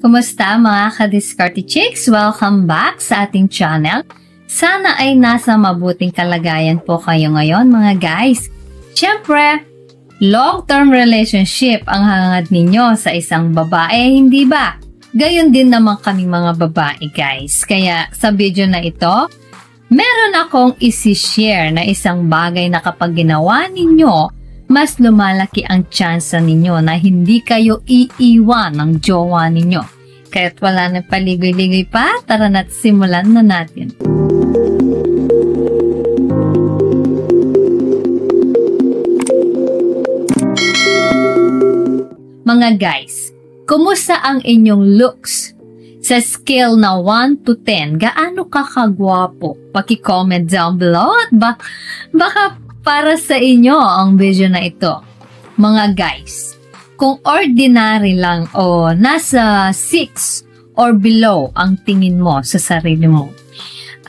Kumusta mga ka-Diskarte Chicks? Welcome back sa ating channel. Sana ay nasa mabuting kalagayan po kayo ngayon mga guys. Siyempre, long-term relationship ang hangad ninyo sa isang babae, hindi ba? Gayon din naman kaming mga babae guys. Kaya sa video na ito, meron akong isi-share na isang bagay na kapag ginawa ninyo, mas lumalaki ang tsansa ninyo na hindi kayo iiwan ng jowa ninyo. Kaya't wala na paligoy-ligoy pa, tara na't simulan na natin. Mga guys, kumusta ang inyong looks? Sa scale na 1 to 10, gaano ka kagwapo? Paki-comment down below at baka para sa inyo ang video na ito. Mga guys, kung ordinary lang o nasa 6 or below ang tingin mo sa sarili mo,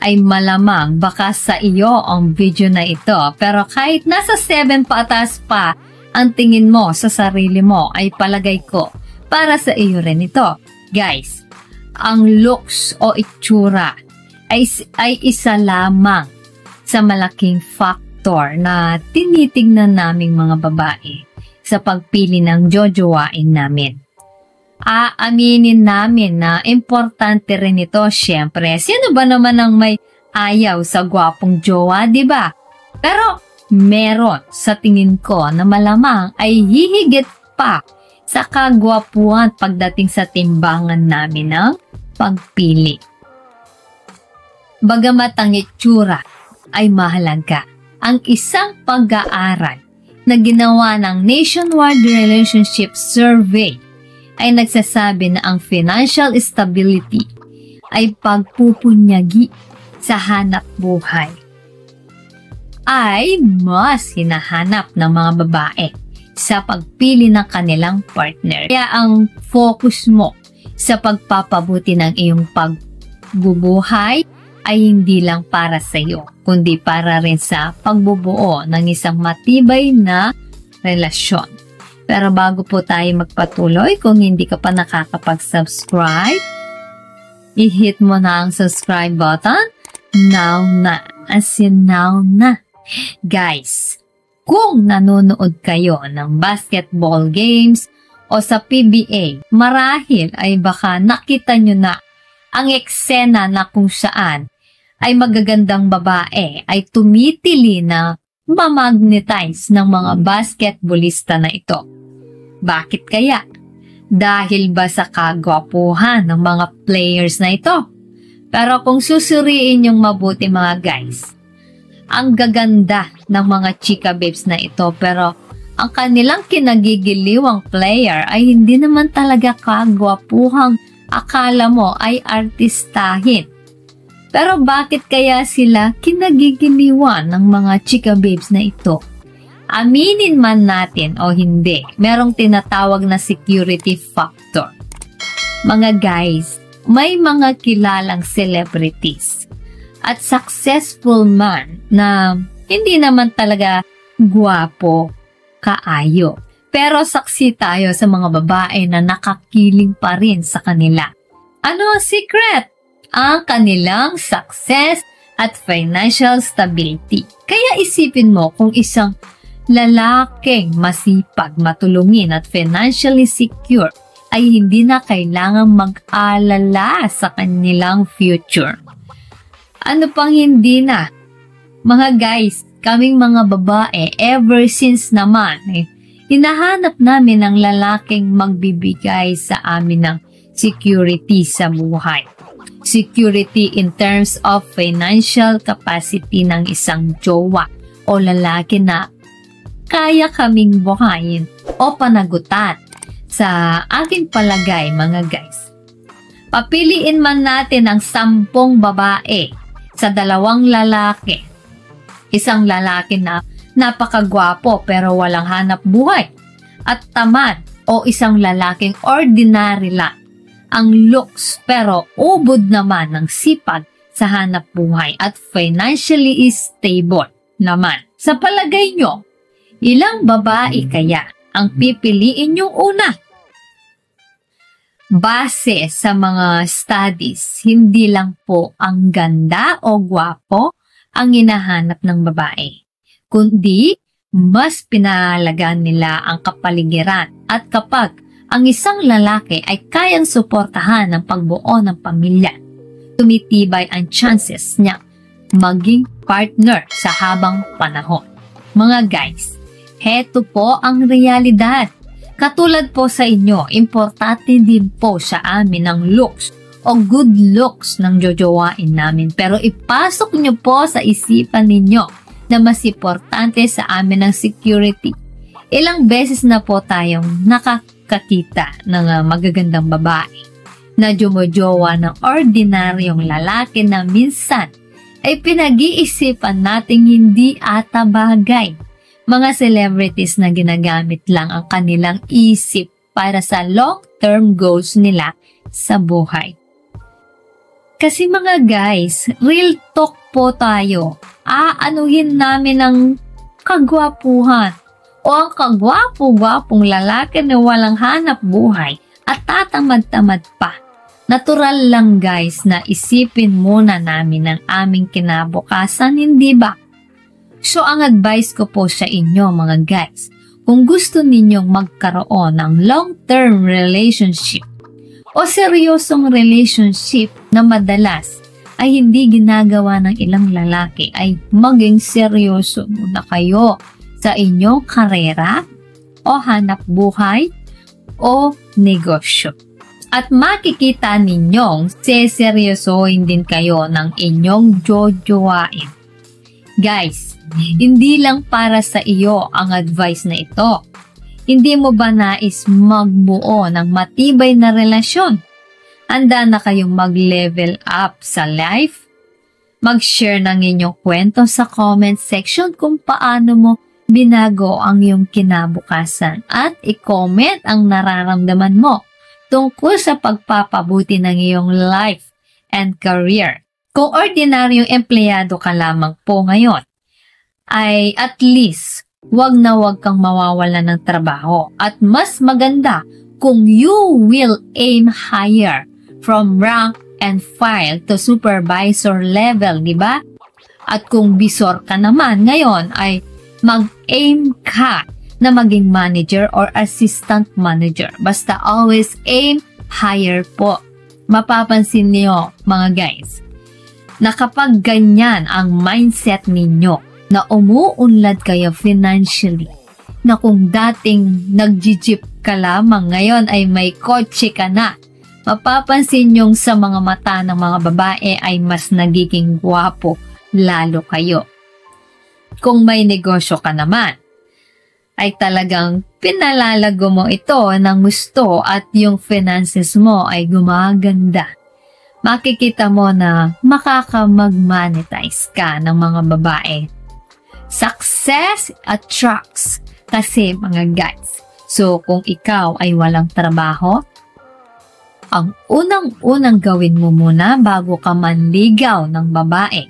ay malamang baka sa iyo ang video na ito. Pero kahit nasa 7 pataas pa ang tingin mo sa sarili mo, ay palagay ko para sa iyo rin ito. Guys, ang looks o itsura ay isa lamang sa malaking factor na tinitingnan naming mga babae sa pagpili ng jojowain namin. Aaminin namin na importante rin ito syempre. Sino ba naman ang may ayaw sa gwapong jowa, di ba? Pero meron sa tingin ko na malamang ay hihigit pa sa kagwapuan pagdating sa timbangan namin ng pagpili. Bagamat ang itsura ay mahalaga, ang isang pag-aaral na ginawa ng Nationwide Relationship Survey ay nagsasabi na ang financial stability ay pagpupunyagi sa hanap buhay ay mas hinahanap ng mga babae sa pagpili ng kanilang partner. Kaya ang focus mo sa pagpapabuti ng iyong pagbubuhay ay hindi lang para sa iyo, kundi para rin sa pagbubuo ng isang matibay na relasyon. Pero bago po tayo magpatuloy, kung hindi ka pa nakakapag-subscribe, i-hit mo na ang subscribe button. Now na. As in now na. Guys, kung nanonood kayo ng basketball games o sa PBA, marahil ay baka nakita nyo na ang eksena na kung saan ay magagandang babae ay tumitili na mamagnetize ng mga basketballista na ito. Bakit kaya? Dahil ba sa kagwapuhan ng mga players na ito? Pero kung susuriin yung mabuti mga guys, ang gaganda ng mga chika babes na ito pero ang kanilang kinagigiliwang player ay hindi naman talaga kagwapuhang akala mo ay artistahin. Pero bakit kaya sila kinagigiliwan ng mga chika babes na ito? Aminin man natin o hindi, merong tinatawag na security factor. Mga guys, may mga kilalang celebrities at successful man na hindi naman talaga gwapo, kaayo. Pero saksi tayo sa mga babae na nakakiling pa rin sa kanila. Ano ang secret? Ang kanilang success at financial stability. Kaya isipin mo kung isang lalaking masipag, matulungin at financially secure ay hindi na kailangang mag-alala sa kanilang future. Ano pang hindi na? Mga guys, kaming mga babae, ever since naman, hinahanap namin ang lalaking magbibigay sa amin ng security sa buhay. Security in terms of financial capacity ng isang jowa o lalaki na kaya kaming buhayin o panagutan. Sa aking palagay mga guys, papiliin man natin ang 10 babae sa 2 lalaki. Isang lalaki na napakagwapo pero walang hanap buhay at tamad o isang lalaking ordinary lang ang looks pero ubod naman ng sipag sa hanap buhay at financially stable naman. Sa palagay nyo, ilang babae kaya ang pipiliin yung una? Base sa mga studies, hindi lang po ang ganda o gwapo ang hinahanap ng babae, kundi mas pinahalagaan nila ang kapaligiran at kapag ang isang lalaki ay kayang suportahan ang pagbuo ng pamilya, tumitibay ang chances niya maging partner sa habang panahon. Mga guys, heto po ang realidad. Katulad po sa inyo, importante din po sa amin ang looks o good looks ng jojowain namin. Pero ipasok nyo po sa isipan ninyo na mas importante sa amin ang security. Ilang beses na po tayong nakakakita ng magagandang babae na jumojowa ng ordinaryong lalaki na minsan ay pinag-iisipan nating hindi ata bagay. Mga celebrities na ginagamit lang ang kanilang isip para sa long-term goals nila sa buhay. Kasi mga guys, real talk po tayo. Aanuhin namin ang kagwapuhan o ang kagwapo-gwapong lalaki na walang hanap buhay at tatamad-tamad pa. Natural lang guys na isipin muna namin ang aming kinabukasan, hindi ba? So ang advice ko po sa inyo mga guys, kung gusto ninyong magkaroon ng long-term relationship o seryosong relationship na madalas ay hindi ginagawa ng ilang lalaki, ay maging seryoso muna kayo sa inyong karera o hanap buhay o negosyo. At makikita ninyong seseryosohin din kayo ng inyong jojowain. Guys, hindi lang para sa iyo ang advice na ito. Hindi mo ba nais magbuo ng matibay na relasyon? Handa na kayong mag-level up sa life? Mag-share ng inyong kwento sa comment section kung paano mo binago ang iyong kinabukasan at i-comment ang nararamdaman mo tungkol sa pagpapabuti ng iyong life and career. Kung ordinaryong empleyado ka lamang po ngayon, ay at least wag na wag kang mawawalan ng trabaho. At mas maganda kung you will aim higher from rank and file to supervisor level, di ba? At kung bisor ka naman ngayon ay mag-aim ka na maging manager or assistant manager. Basta always aim higher po. Mapapansin niyo mga guys, na kapag ganyan ang mindset ninyo, na umuunlad kayo financially, na kung dating nag-jeep ka lamang, ngayon ay may kotse ka na, mapapansin nyong sa mga mata ng mga babae ay mas nagiging gwapo lalo kayo. Kung may negosyo ka naman, ay talagang pinalalago mo ito ng gusto at yung finances mo ay gumaganda. Makikita mo na makakamag-monetize ka ng mga babae. Success attracts kasi mga guys. So kung ikaw ay walang trabaho, ang unang-unang gawin mo muna bago ka manligaw ng babae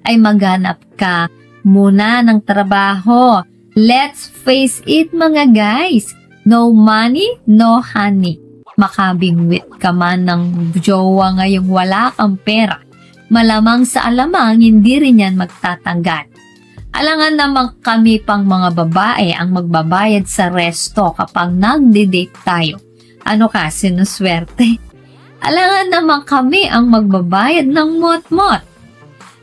ay maghanap ka muna ng trabaho. Let's face it mga guys, no money, no honey. Makabingwit ka man ng jowa ngayong wala kang pera, malamang sa alamang hindi rin yan magtatanggal. Alangan naman kami pang mga babae ang magbabayad sa resto kapag nagde-date tayo. Ano ka, sinuswerte? Alangan naman kami ang magbabayad ng mot-mot.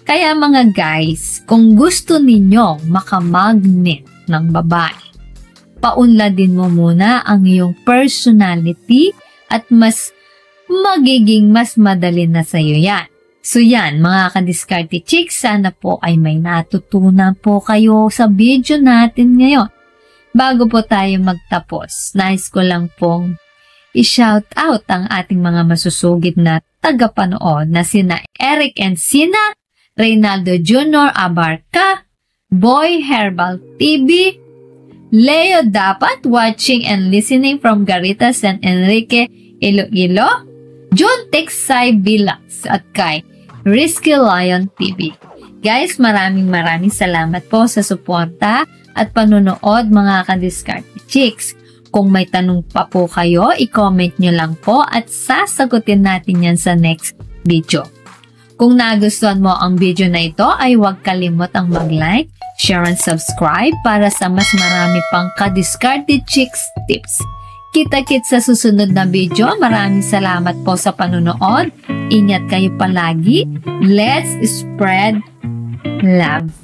Kaya mga guys, kung gusto ninyong makamagnet ng babae, paunladin mo muna ang iyong personality at magiging mas madali na sa'yo yan. So yan, mga kadiskarte chicks, sana po ay may natutunan po kayo sa video natin ngayon. Bago po tayo magtapos, nais ko lang pong i-shout out ang ating mga masusugid na tagapanood na sina Eric and Sina, Reynaldo Jr. Abarca, Boy Herbal TV, Leo Dapat watching and listening from Garita San Enrique, Iloilo, John Texay Bilax at kay Risky Lion TV. Guys, maraming salamat po sa suporta at panunood mga kadiskarte chicks. Kung may tanong pa po kayo, i-comment nyo lang po at sasagutin natin yan sa next video. Kung nagustuhan mo ang video na ito ay huwag kalimutang mag-like, share and subscribe para sa mas marami pang ka-discarded chicks tips. Kita-kits sa susunod na video. Maraming salamat po sa panonood. Ingat kayo palagi. Let's spread love.